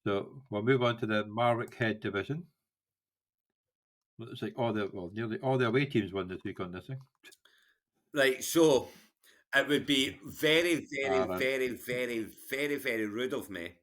So we'll move on to the Marwick Head division. Looks like nearly all the away teams won this week on this thing. Right, so it would be very, very, Aaron. very, very, very, very rude of me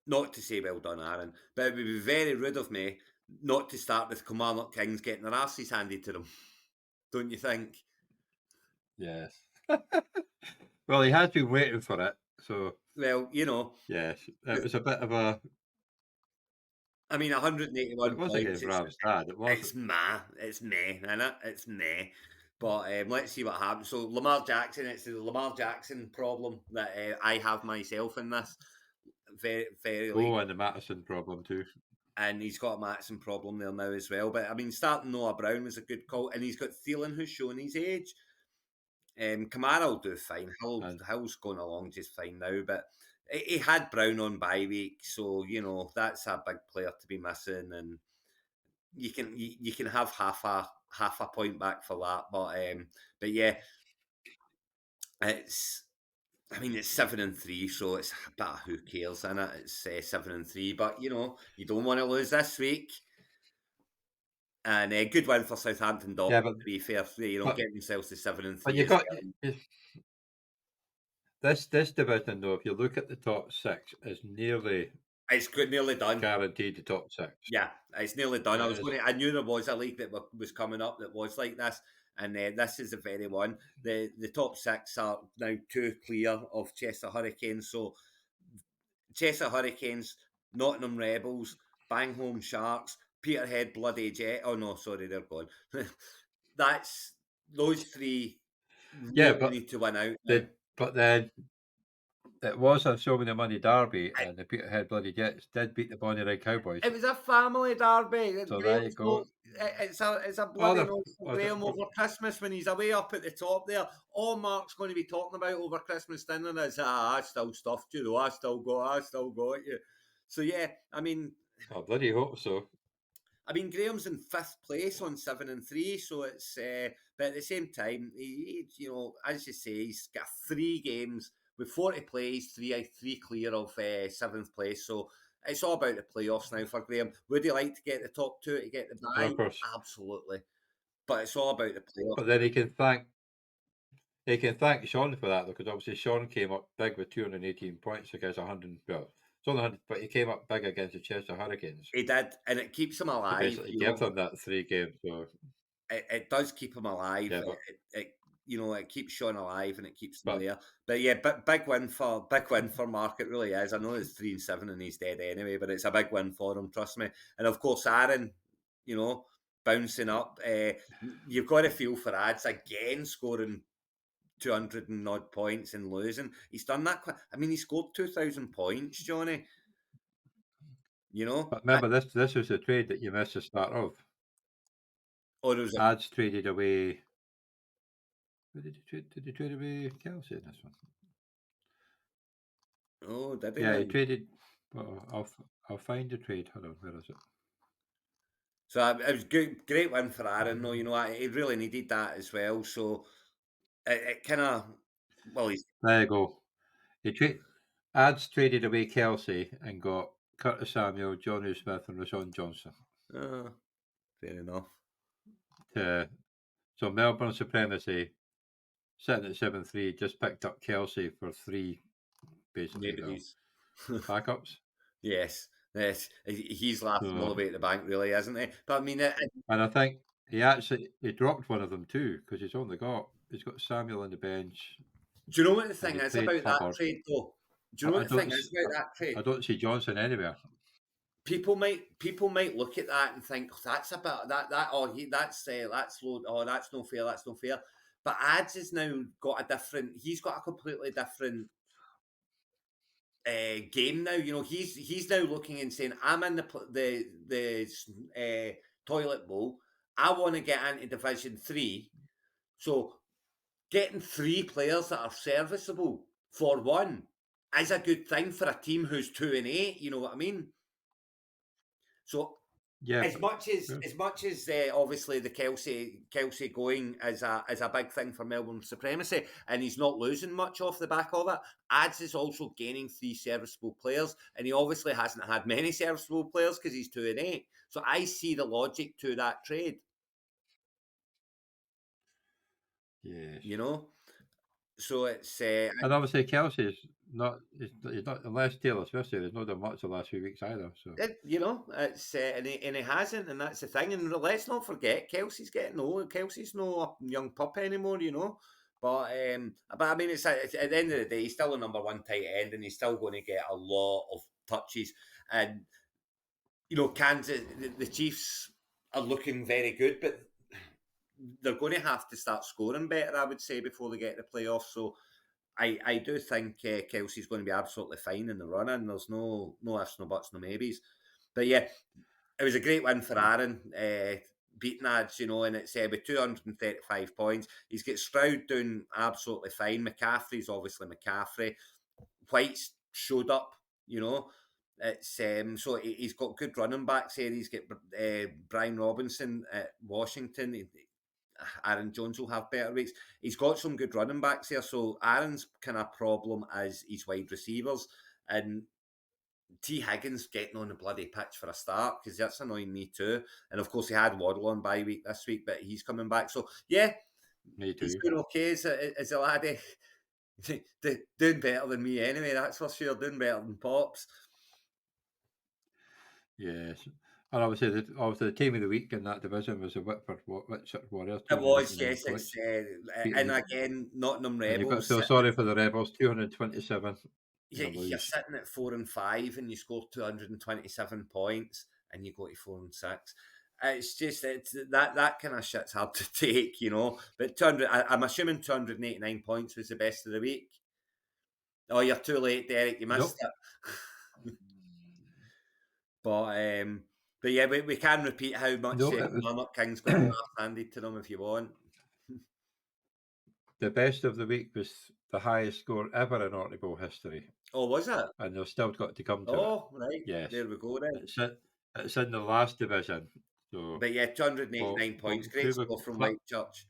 not to say well done, Aaron, but it would be very rude of me not to start with Kilmarnock Kings getting their asses handed to them. Don't you think? Yes. Well, he has been waiting for it, so Well, yes, it was a bit of a. I mean, But it 181 was points. against Ramstad. It It's wasn't. meh. It's meh, innit? It's meh. But let's see what happens. So Lamar Jackson, it's the Lamar Jackson problem that I have myself in this. Very, very Oh, like, and the Mattison problem too. and he's got a Matson problem there now as well. But I mean, starting Noah Brown was a good call, and he's got Thielen who's showing his age. Kamara will do fine. And Hill's going along just fine now, but he had Brown on bye week, so that's a big player to be missing, and you can have half a point back for that. But yeah, it's I mean it's 7-3, so it's a bit of who cares in it. It's 7-3, but you don't want to lose this week. And a good win for Southampton Dog. yeah, To be fair, but getting themselves to seven and but three you as got well. this division though. If you look at the top six, is nearly It's good, nearly done. guaranteed the top six. Yeah, it's nearly done. It is. I knew there was a league that was coming up that was like this, and this is the very one. The top six are now two clear of Chester Hurricanes. So Chester Hurricanes, Nottingham Rebels, Banghome Sharks, Peterhead Bloody Jet. Oh no, sorry, they're gone. That's those three Yeah, really but need to win out now. then it was a show me the money derby, and the Peterhead Bloody Jets did beat the Bonnie Red Cowboys. It was a family derby. So there you Graham's go. it's a Oh, bloody noise for was it, Graham over Christmas when he's away up at the top there. All Mark's going to be talking about over Christmas dinner is I still stuffed you, I still got you. So yeah, I bloody hope so. Graham's in fifth place on 7-3, so it's but at the same time, as you say, he's got 3 games with 40 plays, three clear of seventh place. So it's all about the playoffs now for Graham. Would he like to get the top two to get the And bye? of course, Absolutely, but it's all about the but playoffs. then he can thank Sean for that because obviously Sean came up big with 218 points against 100. Well, it's only 100, but he came up big against the Chester Hurricanes He did, and it keeps him to alive. basically give them that 3 games. So It does keep him alive. yeah, It keeps Sean alive and it keeps him but there. But yeah, big win for Mark. It really is. I know it's 3-7 and he's dead anyway, but it's a big win for him. Trust me. And of course, Aaron, you know, bouncing up. You've got to feel for Ads again, scoring 200 and odd points and losing. He's done that. He scored 2,000 points, Johnny. You know, but remember this was the trade that you missed the start of. or there was a Ads traded away. Who did he trade? Did he trade away Kelsey in this one? oh, did he Yeah, now? he traded. Well, I'll find the trade. Hold on, where is it? So it was good, great win for Aaron. No, he really needed that as well. So it kind of, well, he's There you go. Ads traded away Kelsey and got Curtis Samuel, Johnny Smith, and Rashawn Johnson. uh, fair enough. To, so Melbourne Supremacy, sitting at 7-3, just picked up Kelsey for 3, basically, Maybe well, these, backups. yes, yes, he's laughing all So, the way at the bank, really, isn't he? But and I think he dropped one of them too because he's got Samuel on the bench do you know what the and thing he is played about that Hubbard. trade, though? Do you know I what the don't thing s- is about that I trade? don't see Johnson anywhere. People might look at that and think, oh, that's a bit that oh that's low, oh, that's no fair, that's no fair. But Ads has now got he's got a completely different game now. He's now looking and saying, "I'm in the toilet bowl. I want to get into Division 3. So getting 3 players that are serviceable for one is a good thing for a team who's 2-8. You know what I mean? So Yeah, as but much as yeah, obviously the Kelsey going is a big thing for Melbourne supremacy, and he's not losing much off the back of it. Ads is also gaining three serviceable players, and he obviously hasn't had many serviceable players because he's 2-8. So I see the logic to that trade. yes. You know, so it's And obviously Kelsey's not he's not unless Taylor Swift said there's not done much the last few weeks either. So you know, it's and he hasn't, and that's the thing. And let's not forget, Kelsey's getting old. Kelsey's no a young pup anymore, you know. But I mean, it's at the end of the day, he's still a number one tight end, and he's still going to get a lot of touches. And you know, Kansas, the Chiefs are looking very good, but they're going to have to start scoring better, I would say, before they get the playoffs. So I do think Kelsey's going to be absolutely fine in the run, and there's no ifs, no buts, no maybes. But yeah, it was a great win for yeah, Aaron, beating Ads, you know, and it's with 235 points. He's got Stroud doing absolutely fine. McCaffrey's obviously McCaffrey. White's showed up, you know. It's so he's got good running backs here. He's got Brian Robinson at Washington. Aaron Jones will have better weeks. He's got some good running backs here. So Aaron's kind of problem as his wide receivers. And T Higgins getting on the bloody pitch for a start because that's annoying me too. And of course, he had Waddle on bye week this week, but he's coming back. So yeah, me he's too. doing okay as a laddie. Doing better than me anyway, that's for sure. Doing better than Pops. Yes. And obviously the team of the week in that division was the Whitchurch Warriors, It was, 289 yes. It's points. Beating and the, again, Nottingham and you've got to Rebels feel sitting sorry for the Rebels, 227 in a you're lose. sitting at 4-5 and you score 227 points and you go to 4-6. It's just that kind of shit's hard to take, you know. But 200, I'm assuming 289 points was the best of the week. Oh, you're too late, Derek. You missed Nope. it. but but yeah, we can repeat how much No, it was Kilmarnock Kings got their arse handed to them if you want. the best of the week was the highest score ever in Orkney Bowl history. Oh, was it? And they've still got to come to it. Oh, right. Yes. There we go then. It's in the last division. So But yeah, well, 289 points. Great who we score from that, Whitechurch.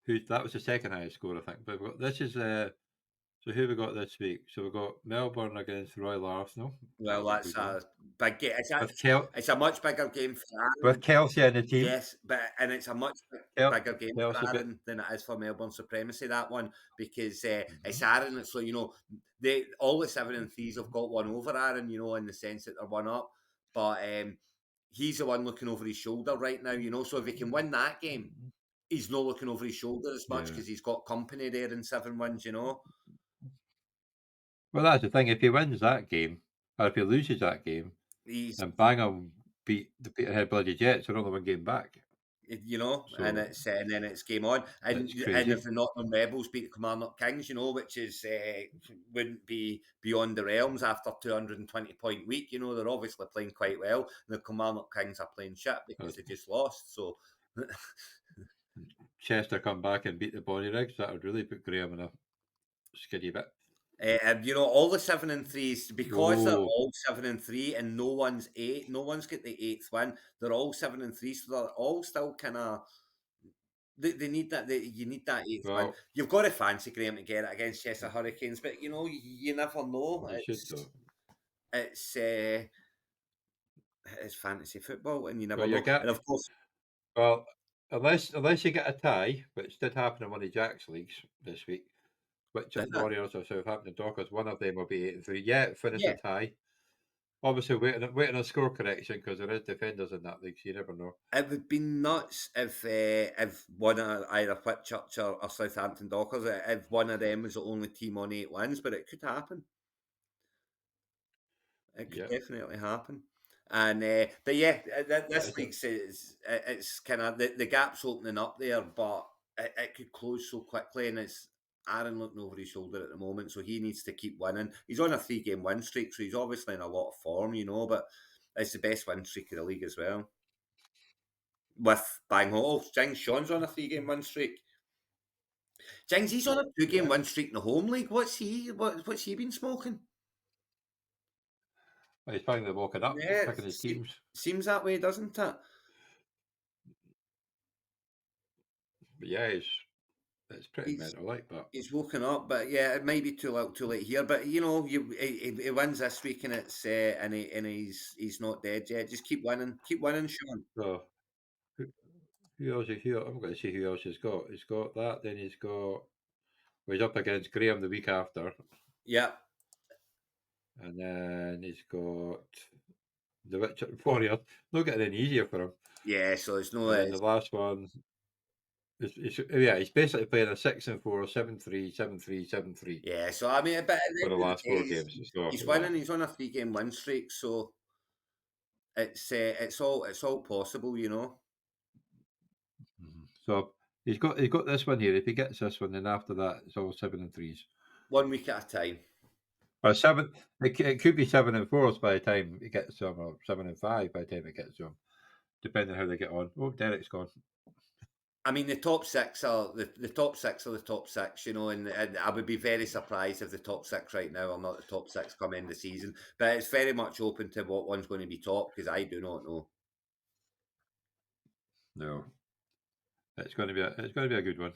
who that was the second highest score, I think. But this is so who we got this week? So we got Melbourne against Royal Arsenal. Well, That's a that's good one. a big game. With Kel It's a much bigger game for with Aaron. Kelsey in the team. Yes, but and it's a much bigger game for Kelsey bit. Aaron than it is for Melbourne Supremacy. That one because it's Mhm. Aaron. So you know, they all the 7 and 3s have got one over Aaron. You know, in the sense that they're one up, but he's the one looking over his shoulder right now. You know, so if he can win that game, he's not looking over his shoulder as much Yeah. because he's got company there in 7 wins. You know, Well, that's the thing. If he wins that game, or if he loses that game, he's then Bangor beat the Peterhead Bloody Jets. They're only one game back. you know, and So then it's game on, it's and if crazy. the Nottingham Rebels beat the Kilmarnock Kings, you know, which is wouldn't be beyond the realms after 220 point week. You know, they're obviously playing quite well. The Kilmarnock Kings are playing shit because they just lost. So, Chester come back and beat the Bonnie Rigs. That would really put Graham in a skiddy bit. you know, all the 7 and 3s because they're Oh, all 7 and 3, and no one's eight. No one's got the eighth win. They're all 7 and 3, so they're all still kind of. They need that. You need that eighth win. well, You've got to fancy Graham to get it against Chester Hurricanes, but you know you never know. they should though. It's it's fantasy football, and you never Well, you know. get And of course, well unless you get a tie, which did happen in one of Jack's leagues this week. Which did it? Warriors or Southampton Dockers, one of them will be 8-3. Yeah, it finished a Yeah, tie. Obviously, waiting on score correction because there is defenders in that league, so you never know. it would be nuts if one of either Whitchurch or Southampton Dockers, if one of them was the only team on 8 wins, but it could happen. It could Yeah, definitely happen. And but yeah, that this is it. week's it's kind of the gap's opening up there, but it could close so quickly, and it's Aaron looking over his shoulder at the moment, so he needs to keep winning. He's on a 3 game win streak, so he's obviously in a lot of form, you know. But it's the best win streak of the league as well. With Bang Hall, Jings Sean's on a 3 game win streak. Jings, he's on a 2 game Yeah. win streak in the home league. What's he been smoking? He's finally woken up, Yeah, picking his teams. seems that way, doesn't it? But yeah, it's pretty He's mental, like. But he's woken up, but yeah, it might be too little, too late here. But you know, he wins this week, and it's and he's not dead yet. Just keep winning, Sean. so who else? I'm going to see who else he's got. He's got that. Then he's got. Well, he's up against Graham the week after, Yeah, and then he's got the Richard Warrior. Not getting any easier for him. yeah. So it's no, And then the last one yeah, he's basically playing a 6-4, 7-3, 7-3, 7-3 yeah. So I mean, but at the for the end of the last day, four games. So he's yeah. winning. He's on a 3-game win streak, so it's all possible, you know. So he's got this one here. If he gets this one, then after that it's all 7-3s. 1 week at a time. Or seven. It could be 7-4s by the time it gets to him, or 7-5 by the time it gets to him, depending on how they get on. Oh, Derek's gone. I mean, the top six are the top six are the top six, you know, and I would be very surprised if the top six right now are not the top six come end of the season. But it's very much open to what one's going to be top because I do not know. No, it's going to be a good one.